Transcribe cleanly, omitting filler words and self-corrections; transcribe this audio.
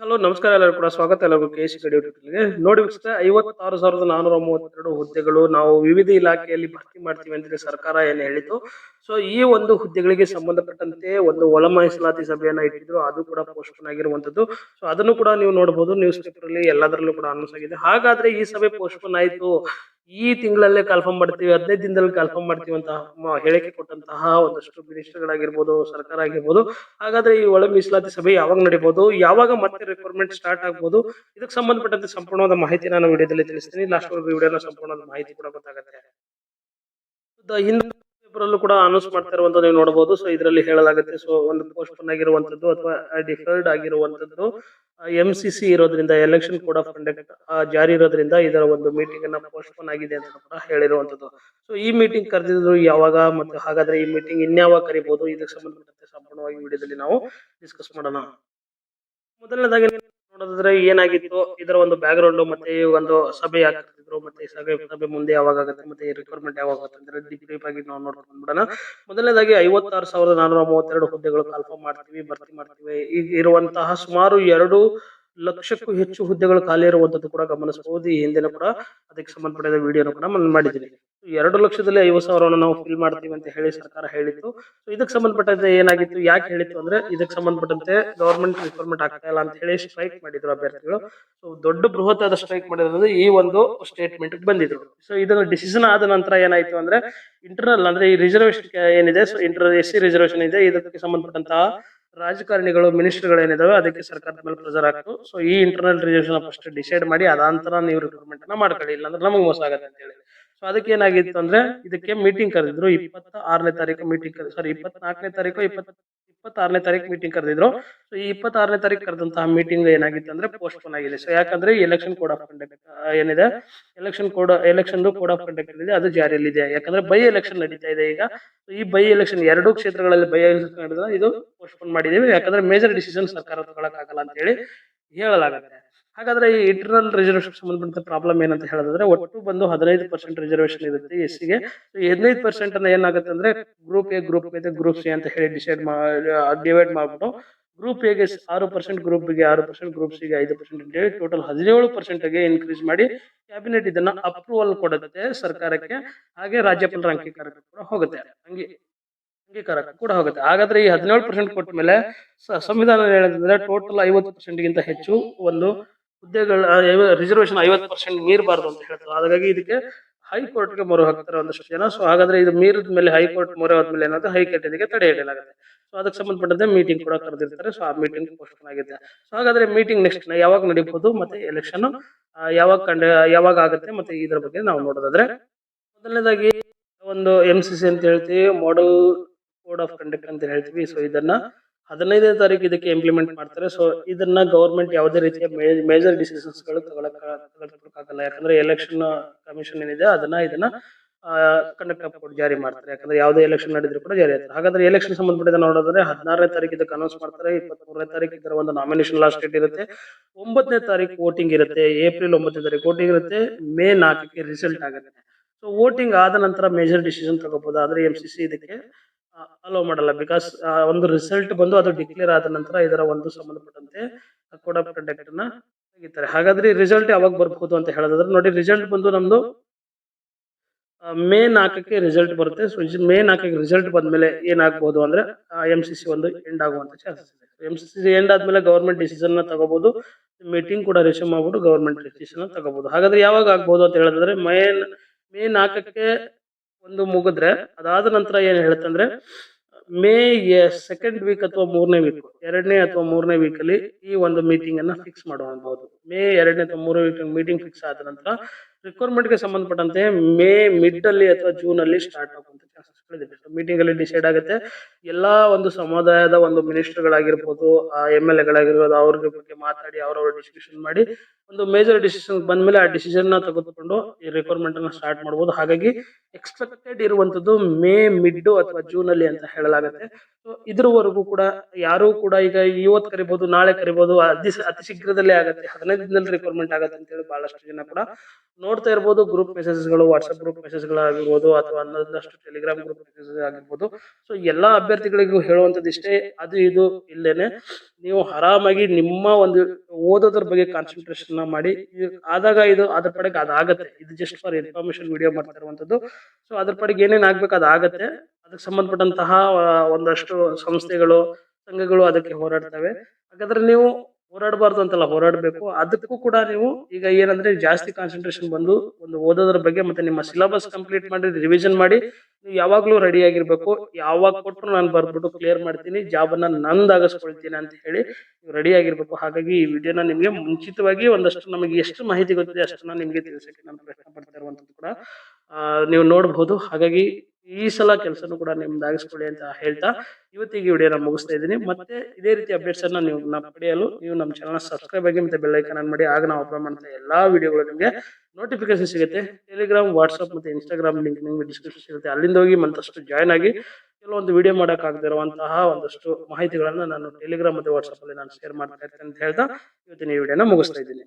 Hello ನಮಸ್ಕಾರ ಎಲ್ಲರಿಗೂ ಕೂಡ ಸ್ವಾಗತ ಎಲ್ಲರಿಗೂ ಕೆಸಿ ಕಡೆ ಯೂಟ್ಯೂಬ್ಗೆ ನೋಡಿ ವೀಕ್ಷಕ 56,432 ಹುದ್ದೆಗಳು ನಾವು ವಿವಿಧ ಇಲಾಖೆಯಲ್ಲಿ ಭರ್ತಿ ಮಾಡ್ತೀವಿ ಅಂತ ಸರ್ಕಾರ ಏನು ಹೇಳಿತು. ಸೊ ಈ ಒಂದು ಹುದ್ದೆಗಳಿಗೆ ಸಂಬಂಧಪಟ್ಟಂತೆ ಒಂದು ಒಳ ಮೀಸಲಾತಿ ಸಭೆಯನ್ನ ಇಟ್ಟಿದ್ರು, ಅದು ಕೂಡ ಪೋಸ್ಟ್ಪೋನ್ ಆಗಿರುವಂತದ್ದು. ಸೊ ಅದನ್ನು ಕೂಡ ನೀವು ನೋಡಬಹುದು ನ್ಯೂಸ್ ಪೇಪರ್ ಅಲ್ಲಿ ಎಲ್ಲದರಲ್ಲೂ ಕೂಡ ಅನೌನ್ಸ್ ಆಗಿದೆ. ಹಾಗಾದ್ರೆ ಈ ಸಭೆ ಪೋಸ್ಟ್ಪೋನ್ ಆಯ್ತು, ಈ ತಿಂಗಳಲ್ಲೇ ಕನ್ಫರ್ಮ್ ಮಾಡ್ತೀವಿ, 15 ದಿನದಲ್ಲಿ ಕನ್ಫರ್ಮ್ ಮಾಡ್ತೀವಿ ಅಂತ ಹೇಳಿಕೆ ಕೊಟ್ಟಂತಹ ಒಂದಷ್ಟು ಮಿನಿಸ್ಟರ್ಗಳಾಗಿರ್ಬೋದು, ಸರ್ಕಾರ ಆಗಿರ್ಬೋದು. ಹಾಗಾದ್ರೆ ಈ ಒಳ ಮೀಸಲಾತಿ ಸಭೆ ಯಾವಾಗ ನಡೀಬಹುದು, ಯಾವಾಗ ಮತ್ತೆ ರಿಕ್ರೂಟ್ಮೆಂಟ್ ಸ್ಟಾರ್ಟ್ ಆಗ್ಬಹುದು, ಇದಕ್ಕೆ ಸಂಬಂಧಪಟ್ಟಂತೆ ಸಂಪೂರ್ಣವಾದ ಮಾಹಿತಿ ನಾನು ವಿಡಿಯೋದಲ್ಲಿ ತಿಳಿಸ್ತೀನಿ. ಲಾಸ್ಟ್ ವರೆಗೂ ವಿಡಿಯೋನ ಸಂಪೂರ್ಣವಾದ ಮಾಹಿತಿ ಕೂಡ ಗೊತ್ತಾಗುತ್ತೆ. ಹಿಂದೆ ಪೇಪರ್ ಕೂಡ ಅನೌನ್ಸ್ ಮಾಡ್ತಾ ಇರುವಂತದ್ದು ನೀವು ನೋಡಬಹುದು. ಸೊ ಇದರಲ್ಲಿ ಹೇಳಲಾಗುತ್ತೆ, ಸೊ ಒಂದು ಪೋಸ್ಟ್ಪೋನ್ ಆಗಿರುವಂತದ್ದು ಅಥವಾ ಡಿಫರ್ಡ್ ಆಗಿರುವಂತದ್ದು MCC ಇರೋದ್ರಿಂದ, ಎಲೆಕ್ಷನ್ ಕೋಡ್ ಆಫ್ ಕಂಡಕ್ಟ್ ಜಾರಿ ಇರೋದ್ರಿಂದ ಇದರ ಒಂದು ಮೀಟಿಂಗ್ ಅನ್ನ ಪೋಸ್ಟ್ಪೋನ್ ಆಗಿದೆ ಅಂತ ಕೂಡ ಹೇಳಿರುವಂತದ್ದು. ಸೊ ಈ ಮೀಟಿಂಗ್ ಕರೆದಿದ್ರು ಯಾವಾಗ, ಮತ್ತು ಹಾಗಾದ್ರೆ ಈ ಮೀಟಿಂಗ್ ಇನ್ಯಾವಾಗ ಕರಿಬಹುದು, ಇದಕ್ಕೆ ಸಂಬಂಧಪಟ್ಟಂತೆ ಸಂಪೂರ್ಣವಾಗಿ ವಿಡಿಯೋದಲ್ಲಿ ನಾವು ಡಿಸ್ಕಸ್ ಮಾಡೋಣ. ಮೊದಲನೇದಾಗಿ ನೋಡೋದಾದ್ರೆ ಏನಾಗಿತ್ತು, ಇದರ ಒಂದು ಬ್ಯಾಕ್ ಗ್ರೌಂಡ್ ಮತ್ತೆ ಈ ಒಂದು ಸಭೆ ಆಗ್ತಿದ್ರು, ಮತ್ತೆ ಸಭೆ ಮುಂದೆ ಯಾವಾಗ ಆಗುತ್ತೆ, ಮತ್ತೆ ರಿಕ್ರೂಟ್ಮೆಂಟ್ ಯಾವಾಗ ಆಗುತ್ತೆ ಅಂದ್ರೆ ಡೀಪ್ ಆಗಿ ನಾವು ನೋಡ್ಕೊಂಡು ಬಿಡೋಣ. ಮೊದಲನೇದಾಗಿ 56,432 ಹುದ್ದೆಗಳು ಕನ್ಫರ್ಮ್ ಮಾಡ್ತೀವಿ, ಭರ್ತಿ ಮಾಡ್ತೀವಿ. ಈಗ ಇರುವಂತಹ ಸುಮಾರು 2 ಲಕ್ಷಕ್ಕೂ ಹೆಚ್ಚು ಹುದ್ದೆಗಳು ಖಾಲಿ ಇರುವಂತದ್ದು ಕೂಡ ಗಮನಿಸಬಹುದು. ಈ ಹಿಂದಿನ ಕೂಡ ಅದಕ್ಕೆ ಸಂಬಂಧಪಟ್ಟ ವಿಡಿಯೋನ ಕೂಡ ನಾನು ಮಾಡಿದ್ದೀನಿ. 2 ಲಕ್ಷದಲ್ಲಿ 50,000 ನಾವು ಫಿಲ್ ಮಾಡ್ತೀವಿ ಅಂತ ಹೇಳಿ ಸರ್ಕಾರ ಹೇಳಿತ್ತು. ಸೊ ಇದಕ್ಕೆ ಸಂಬಂಧಪಟ್ಟಂತೆ ಏನಾಗಿತ್ತು, ಯಾಕೆ ಹೇಳಿತ್ತು ಅಂದ್ರೆ ಇದಕ್ಕೆ ಸಂಬಂಧಪಟ್ಟಂತೆ ಗವರ್ಮೆಂಟ್ ರಿಕ್ರೂಟ್ಮೆಂಟ್ ಆಗ್ತಾ ಇಲ್ಲ ಅಂತ ಹೇಳಿ ಸ್ಟ್ರೈಕ್ ಮಾಡಿದ್ರು ಅಭ್ಯರ್ಥಿಗಳು. ಸೊ ದೊಡ್ಡ ಬೃಹತ್ ಆದ ಸ್ಟ್ರೈಕ್ ಮಾಡಿರೋದು ಈ ಒಂದು ಸ್ಟೇಟ್ಮೆಂಟ್ ಬಂದಿದ್ರು. ಸೊ ಇದನ್ನು ಡಿಸಿಷನ್ ಆದ ನಂತರ ಏನಾಯ್ತು ಅಂದ್ರೆ ಇಂಟರ್ನಲ್ ಅಂದ್ರೆ ಈ ರಿಸರ್ವೇಶನ್ ಏನಿದೆ, ಸೊ SC ರಿಸರ್ವೇಶನ್ ಇದೆ, ಇದಕ್ಕೆ ಸಂಬಂಧಪಟ್ಟಂತಹ ರಾಜಕಾರಣಿಗಳು ಮಿನಿಸ್ಟರ್ಗಳು ಏನಿದಾವೆ ಅದಕ್ಕೆ ಸರ್ಕಾರದ ಮೇಲೆ ಪ್ರೆಸರ್ ಆಗ್ತು. ಸೊ ಈ ಇಂಟರ್ನಲ್ ರಿಸರ್ವೇಶನ್ ಫಸ್ಟ್ ಡಿಸೈಡ್ ಮಾಡಿ ಅದಾಂತರ ನೀವು ರಿಕ್ರೂಟ್ಮೆಂಟ್ ಅನ್ನ ಮಾಡ್ಕೊಳ್ಳಿ, ಇಲ್ಲಾಂದ್ರೆ ನಮಗೆ ಮೋಸ ಆಗತ್ತೆ ಅಂತ ಹೇಳಿ. ಸೊ ಅದಕ್ಕೆ ಏನಾಗಿತ್ತು ಅಂದ್ರೆ ಇದಕ್ಕೆ ಮೀಟಿಂಗ್ ಕರೆದಿದ್ರು 26ನೇ ತಾರೀಕು ಮೀಟಿಂಗ್, ಸಾರಿ 24ನೇ ತಾರೀಕು 26ನೇ ತಾರೀಕು ಮೀಟಿಂಗ್ ಕರೆದಿದ್ರು. ಸೊ ಈ 26ನೇ ತಾರೀಕು ಕರೆದಂತಹ ಮೀಟಿಂಗ್ ಏನಾಗಿತ್ತು ಅಂದ್ರೆ ಪೋಸ್ಟ್ಪೋನ್ ಆಗಿದೆ. ಸೊ ಯಾಕಂದ್ರೆ ಎಲೆಕ್ಷನ್ ಕೋಡ್ ಆಫ್ ಕಂಡಕ್ಟ್ ಏನಿದೆ, ಎಲೆಕ್ಷನ್ ಕೋಡ್ ಆಫ್ ಕಂಡಕ್ಟ್ ಏನಿದೆ ಅದು ಜಾರಿಯಲ್ಲಿದೆ. ಯಾಕಂದ್ರೆ ಬೈ ಎಲೆಕ್ಷನ್ ನಡೀತಾ ಇದೆ ಈಗ. ಈ ಬೈ ಎಲೆಕ್ಷನ್ 2 ಕ್ಷೇತ್ರಗಳಲ್ಲಿ ಬೈ ಎಲೆಕ್ಷನ್ ನಡೆದ ಇದು ಪೋಸ್ಟ್ಪೋನ್ ಮಾಡಿದೀವಿ, ಯಾಕಂದ್ರೆ ಮೇಜರ್ ಡಿಸಿಷನ್ ಸರ್ಕಾರ ತಗೊಳಕ್ಕಾಗಲ್ಲ ಅಂತ ಹೇಳಿ ಹೇಳಲಾಗುತ್ತೆ. ಹಾಗಾದ್ರೆ ಈ ಇಂಟರ್ನಲ್ ರಿಸರ್ವೇಶನ್ ಸಂಬಂಧಪಟ್ಟ ಪ್ರಾಬ್ಲಮ್ ಏನಂತ ಹೇಳಿದ್ರೆ ಒಟ್ಟು ಬಂದು 15% ರಿಸರ್ವೇಶನ್ ಇರುತ್ತೆ SC ಗೆ. 15% ಅನ್ನ ಏನಾಗುತ್ತೆ ಅಂದ್ರೆ ಗ್ರೂಪ್ ಎ, ಗ್ರೂಪ್ ಸಿ ಅಂತ ಹೇಳಿ ಡಿವೈಡ್ ಮಾಡ್ಬಿಟ್ಟು ಗ್ರೂಪ್ ಎಗೆ 6%, ಗ್ರೂಪ್ ಬಿಗೆ 6%, ಗ್ರೂಪ್ ಸಿಗೆ 5% ಅಂತ ಹೇಳಿ ಟೋಟಲ್ 17% ಗೆ ಇನ್ಕ್ರೀಸ್ ಮಾಡಿ ಕ್ಯಾಬಿನೆಟ್ ಇದನ್ನ ಅಪ್ರೂವಲ್ ಕೊಡುತ್ತೆ ಸರ್ಕಾರಕ್ಕೆ. ಹಾಗೆ ರಾಜ್ಯಪಾಲರ ಅಂಗೀಕಾರಕ್ಕೆ ಕೂಡ ಹೋಗುತ್ತೆ, ಅಂಗೀಕಾರಕ್ಕೆ ಕೂಡ ಹೋಗುತ್ತೆ. ಹಾಗಾದ್ರೆ ಈ 17% ಕೊಟ್ಟ ಮೇಲೆ ಸಂವಿಧಾನ ಹೇಳಿದ್ರೆ ಟೋಟಲ್ 50% ಗಿಂತ ಹೆಚ್ಚು ಒಂದು ಹುದ್ದೆಗಳ ರಿಸರ್ವೇಶನ್ 50% ಮೀರಬಾರ್ದು ಅಂತ ಹೇಳ್ತಾರೆ. ಹಾಗಾಗಿ ಇದಕ್ಕೆ ಹೈಕೋರ್ಟ್ ಗೆ ಮೊರೆ ಹೋಗ್ತಾರೆ ಒಂದಷ್ಟು ಜನ. ಸೊ ಹಾಗಾದ್ರೆ ಇದು ಮೀರಿದ ಮೇಲೆ ಹೈಕೋರ್ಟ್ ಮೊರೆ ಹೋದ್ಮೇಲೆ ಏನಾಗುತ್ತೆ, ಹೈಕೋರ್ಟ್ ಇದಕ್ಕೆ ತಡೆ ಹಿಡಿಯಲಾಗುತ್ತೆ. ಸೊ ಅದಕ್ಕೆ ಸಂಬಂಧಪಟ್ಟಂತೆ ಮೀಟಿಂಗ್ ಕೂಡ ಕರೆದಿರ್ತಾರೆ. ಸೊ ಆ ಮೀಟಿಂಗ್ ಪೋಸ್ಟ್ಪೋನ್ ಆಗಿದೆ. ಸೊ ಹಾಗಾದ್ರೆ ಮೀಟಿಂಗ್ ನೆಕ್ಸ್ಟ್ ಯಾವಾಗ ನಡೀಬಹುದು, ಮತ್ತೆ ಎಲೆಕ್ಷನ್ ಯಾವಾಗ ಆಗುತ್ತೆ, ಮತ್ತೆ ಇದ್ರ ಬಗ್ಗೆ ನಾವು ನೋಡೋದಾದ್ರೆ ಮೊದಲನೇದಾಗಿ ಒಂದು MCC ಅಂತ ಹೇಳ್ತೀವಿ, ಮಾಡೆಲ್ ಕೋಡ್ ಆಫ್ ಕಂಡಕ್ಟ್ ಅಂತ ಹೇಳ್ತೀವಿ. ಸೊ ಇದನ್ನ 15ನೇ ತಾರೀಕು ಇದಕ್ಕೆ ಇಂಪ್ಲಿಮೆಂಟ್ ಮಾಡ್ತಾರೆ. ಸೊ ಇದನ್ನ ಗವರ್ಮೆಂಟ್ ಯಾವುದೇ ರೀತಿಯ ಮೇಜರ್ ಡಿಸಿಷನ್ಸ್ ಗಳು ತಗೊಳಕ್ಕಾಗಲ್ಲ, ಯಾಕಂದ್ರೆ ಎಲೆಕ್ಷನ್ ಕಮಿಷನ್ ಏನಿದೆ ಇದನ್ನ ಕಂಡಕ್ಟ್ ಆಫ್ ಕೋಡ್ ಜಾರಿ ಮಾಡ್ತಾರೆ. ಯಾಕಂದ್ರೆ ಯಾವುದೇ ಎಲೆಕ್ಷನ್ ನಡೆದ್ರು ಕೂಡ ಜಾರಿ ಆಗ್ತಾರೆ. ಹಾಗಾದ್ರೆ ಎಲೆಕ್ಷನ್ ಸಂಬಂಧಪಟ್ಟ ನೋಡೋದಾದ್ರೆ 16ನೇ ತಾರೀಕು ಇದಕ್ಕೆ ಅನೌನ್ಸ್ ಮಾಡ್ತಾರೆ, 23ನೇ ತಾರೀಕು ಇದರ ಒಂದು ನಾಮಿನೇಷನ್ ಲಾಸ್ಟ್ ಡೇಟ್ ಇರುತ್ತೆ, 9ನೇ ತಾರೀಕು ವೋಟಿಂಗ್ ಇರುತ್ತೆ, ಏಪ್ರಿಲ್ 9ನೇ ತಾರೀಕು ವೋಟಿಂಗ್ ಇರುತ್ತೆ, ಮೇ 4ಕ್ಕೆ ರಿಸಲ್ಟ್ ಆಗುತ್ತೆ. ಸೊ ವೋಟಿಂಗ್ ಆದ ನಂತರ ಮೇಜರ್ ಡಿಸಿಷನ್ ತಗೋಬಹುದು, ಆದ್ರೆ MCC ಇದಕ್ಕೆ ಅಲೋ ಮಾಡಲ್ಲ. ಬಿಕಾಸ್ ಒಂದು ರಿಸಲ್ಟ್ ಬಂದು ಅದು ಡಿಕ್ಲೇರ್ ಆದ ನಂತರ ಇದರ ಒಂದು ಸಂಬಂಧಪಟ್ಟಂತೆ ಕೋಡ್ ಆಫ್ ಕಂಡಕ್ಟ್ ನ ತೆಗಿತಾರೆ. ಹಾಗಾದ್ರೆ ರಿಸಲ್ಟ್ ಯಾವಾಗ ಬರ್ಬಹುದು ಅಂತ ಹೇಳೋದಾದ್ರೆ ನೋಡಿ, ರಿಸಲ್ಟ್ ಬಂದು ನಮ್ದು ಮೇ 4ಕ್ಕೆ ರಿಸಲ್ಟ್ ಬರುತ್ತೆ. ಸೊ ಮೇ 4ಕ್ಕೆ ರಿಸಲ್ಟ್ ಬಂದ್ಮೇಲೆ ಏನಾಗಬಹುದು ಅಂದ್ರೆ MCC ಒಂದು ಎಂಡ್ ಆಗುವಂತ ಚಾನ್ಸಸ್ ಇದೆ. MCC ಎಂಡ್ ಆದ್ಮೇಲೆ ಗವರ್ಮೆಂಟ್ ಡಿಸಿಷನ್ ನ ತಗೋಬಹುದು, ಮೀಟಿಂಗ್ ಕೂಡ ರಿಸ್ಯೂಮ್ ಮಾಡ್ಬಿಟ್ಟು ಗವರ್ಮೆಂಟ್ ಡಿಸಿಷನ್ ತಗೋಬಹುದು. ಹಾಗಾದ್ರೆ ಯಾವಾಗ ಆಗ್ಬಹುದು ಅಂತ ಹೇಳಿದ್ರೆ ಮೇ 4ಕ್ಕೆ ಒಂದು ಮುಗಿದ್ರೆ ಅದಾದ ನಂತರ ಏನ್ ಹೇಳುತ್ತಂದ್ರೆ ಮೇ 2nd ವೀಕ್ ಅಥವಾ 3ನೇ ವೀಕ್, 2ನೇ ಅಥವಾ 3ನೇ ವೀಕ್ ಅಲ್ಲಿ ಈ ಒಂದು ಮೀಟಿಂಗ್ ಅನ್ನ ಫಿಕ್ಸ್ ಮಾಡಬಹುದು. ಮೇ 2ನೇ ಅಥವಾ 3ನೇ ವೀಕ್ ಮೀಟಿಂಗ್ ಫಿಕ್ಸ್ ಆದ ನಂತರ ರಿಕ್ವೈರ್ಮೆಂಟ್ ಗೆ ಸಂಬಂಧಪಟ್ಟಂತೆ ಮೇ ಮಿಡ್ ಅಲ್ಲಿ ಅಥವಾ ಜೂನ್ ಅಲ್ಲಿ ಸ್ಟಾರ್ಟ್ ಆಗುವಂತ ಚಾನ್ಸಸ್ ಗಳಿದೆ. ಮೀಟಿಂಗ್ ಅಲ್ಲಿ ಡಿಸೈಡ್ ಆಗುತ್ತೆ. ಎಲ್ಲಾ ಒಂದು ಸಮುದಾಯದ ಒಂದು ಮಿನಿಸ್ಟರ್ ಗಳಾಗಿರ್ಬೋದು, MLA ಗಳಾಗಿರ್ಬೋದು, ಅವ್ರ ಬಗ್ಗೆ ಮಾತಾಡಿ ಅವ್ರವ್ರ ಡಿಸ್ಕಷನ್ ಮಾಡಿ ಒಂದು ಮೇಜರ್ ಡಿಸಿಷನ್ ಬಂದ್ಮೇಲೆ ಆ ಡಿಸಿಷನ್ ನ ತೆಗೆದುಕೊಂಡು ಈ ರಿಕ್ವೈರ್ಮೆಂಟ್ ಅನ್ನ ಸ್ಟಾರ್ಟ್ ಮಾಡಬಹುದು. ಹಾಗಾಗಿ ಎಕ್ಸ್ಪೆಕ್ಟೆಡ್ ಇರುವಂತದ್ದು ಮೇ ಮಿಡ್ ಅಥವಾ ಜೂನ್ ಅಲ್ಲಿ ಅಂತ ಹೇಳಲಾಗುತ್ತೆ. ಸೊ ಇದ್ರವರೆಗೂ ಕೂಡ ಯಾರು ಕೂಡ ಈಗ ಇವತ್ತು ಕರಿಬಹುದು, ನಾಳೆ ಕರಿಬಹುದು, ಅತಿ ಶೀಘ್ರದಲ್ಲೇ ಆಗುತ್ತೆ, 15 ದಿನದಲ್ಲಿ ರಿಕ್ವೈರ್ಮೆಂಟ್ ಆಗುತ್ತೆ ಅಂತ ಹೇಳಿ ಬಹಳಷ್ಟು ಜನ ಕೂಡ ನೋಡ್ತಾ ಇರ್ಬೋದು. ಗ್ರೂಪ್ ಮೆಸೇಜ್ ಗಳು, ವಾಟ್ಸ್ಆಪ್ ಗ್ರೂಪ್ ಮೆಸೇಜ್ ಗಳಾಗಿರ್ಬೋದು, ಅಥವಾ ಒಂದಷ್ಟು ಟೆಲಿಗ್ರಾಮ್ ಗ್ರೂಪ್ ಆಗಿರ್ಬೋದು. ಸೊ ಎಲ್ಲಾ ಅಭ್ಯರ್ಥಿಗಳಿಗೂ ಹೇಳುವಂತದ್ದು ಇಷ್ಟೇ, ಅದು ಇದು ಇಲ್ಲೇನೆ ನೀವು ಆರಾಮಾಗಿ ನಿಮ್ಮ ಒಂದು ಓದೋದ್ರ ಬಗ್ಗೆ ಕಾನ್ಸಂಟ್ರೇಷನ್ ಮಾಡಿ. ಆದಾಗ ಇದು ಅದ್ರ ಪಡೆಗೆ ಅದಾಗತ್ತೆ. ಇದು ಜಸ್ಟ್ ಫಾರ್ ಇನ್ಫಾರ್ಮೇಶನ್ ವಿಡಿಯೋ ಮಾಡ್ತಾ ಇರುವಂತದ್ದು. ಸೊ ಅದ್ರ ಪಡೆಗೆ ಏನೇನ್ ಆಗ್ಬೇಕು ಅದಾಗತ್ತೆ. ಅದಕ್ಕೆ ಸಂಬಂಧಪಟ್ಟಂತಹ ಒಂದಷ್ಟು ಸಂಸ್ಥೆಗಳು, ಸಂಘಗಳು ಅದಕ್ಕೆ ಹೋರಾಡ್ತವೆ. ಹಾಗಾದ್ರೆ ನೀವು ಹೋರಾಡಬಾರ್ದು ಅಂತಲ್ಲ, ಹೋರಾಡಬೇಕು. ಅದಕ್ಕೂ ಕೂಡ ನೀವು ಈಗ ಏನಂದ್ರೆ ಜಾಸ್ತಿ ಕಾನ್ಸಂಟ್ರೇಷನ್ ಬಂದು ಒಂದು ಓದೋದ್ರ ಬಗ್ಗೆ, ಮತ್ತೆ ನಿಮ್ಮ ಸಿಲೆಬಸ್ ಕಂಪ್ಲೀಟ್ ಮಾಡಿ ರಿವಿಷನ್ ಮಾಡಿ ನೀವು ಯಾವಾಗ್ಲೂ ರೆಡಿ ಆಗಿರ್ಬೇಕು. ಯಾವಾಗ ಕೊಟ್ಟರು ನಾನು ಬರ್ಬಿಟ್ಟು ಕ್ಲಿಯರ್ ಮಾಡ್ತೀನಿ, ಜಾಬ್ ಅನ್ನ ನಂದಾಗಿಸ್ಕೊಳ್ತೀನಿ ಅಂತ ಹೇಳಿ ನೀವು ರೆಡಿ ಆಗಿರ್ಬೇಕು. ಹಾಗಾಗಿ ಈ ವಿಡಿಯೋನ ನಿಮ್ಗೆ ಮುಂಚಿತವಾಗಿ ಒಂದಷ್ಟು ನಮಗೆ ಎಷ್ಟು ಮಾಹಿತಿ ಗೊತ್ತಿದೆ ಅಷ್ಟನ್ನ ನಿಮ್ಗೆ ತಿಳಿಸಕ್ಕೆ ನಾನು ಪ್ರಯತ್ನ ಪಡ್ತಾ ಇರುವಂತದ್ದು ಕೂಡ ನೀವು ನೋಡಬಹುದು. ಹಾಗಾಗಿ ಈ ಸಲ ಕೆಲಸನೂ ಕೂಡ ನಿಮ್ದಾಗಿಸ್ಕೊಳ್ಳಿ ಅಂತ ಹೇಳ್ತಾ ಇವತ್ತಿಗೆ ವಿಡಿಯೋನ ಮುಗಿಸ್ತಾ ಇದ್ದೀನಿ. ಮತ್ತೆ ಇದೇ ರೀತಿ ಅಪ್ಡೇಟ್ಸ್ ಅನ್ನ ನೀವು ಪಡೆಯಲು ನೀವು ನಮ್ಮ ಚಾನಲ್ ಸಬ್ಸ್ಕ್ರೈಬ್ ಆಗಿ ಮತ್ತೆ ಬೆಲ್ ಐಕಾನ್ ಆನ್ ಮಾಡಿ. ಆಗ ನಾವು ಅಪ್ಲೋಡ್ ಮಾಡುವಂತ ಎಲ್ಲಾ ವಿಡಿಯೋಗಳು ನಿಮಗೆ ನೋಟಿಫಿಕೇಶನ್ ಸಿಗುತ್ತೆ. ಟೆಲಿಗ್ರಾಮ್, ವಾಟ್ಸ್ಆಪ್ ಮತ್ತೆ ಇನ್ಸ್ಟಾಗ್ರಾಮ್ ಲಿಂಕ್ ನಿಮ್ಗೆ ಡಿಸ್ಕ್ರಿಪ್ಷನ್ ಸಿಗುತ್ತೆ. ಅಲ್ಲಿಂದ ಹೋಗಿ ಮತ್ತಷ್ಟು ಜಾಯ್ನ್ ಆಗಿ ಕೆಲವೊಂದು ವಿಡಿಯೋ ಮಾಡಕ್ಕಾಗದಿರುವಂತಹ ಒಂದಷ್ಟು ಮಾಹಿತಿಗಳನ್ನ ನಾನು ಟೆಲಿಗ್ರಾಮ್ ಮತ್ತೆ ವಾಟ್ಸ್ಆಪ್ ಅಲ್ಲಿ ನಾನು ಶೇರ್ ಮಾಡ್ತಾ ಇರ್ತೇನೆ ಅಂತ ಹೇಳ್ತಾ ಇವತ್ತಿನ ಈ ವಿಡಿಯೋನ ಮುಗಿಸ್ತಾ ಇದ್ದೀನಿ.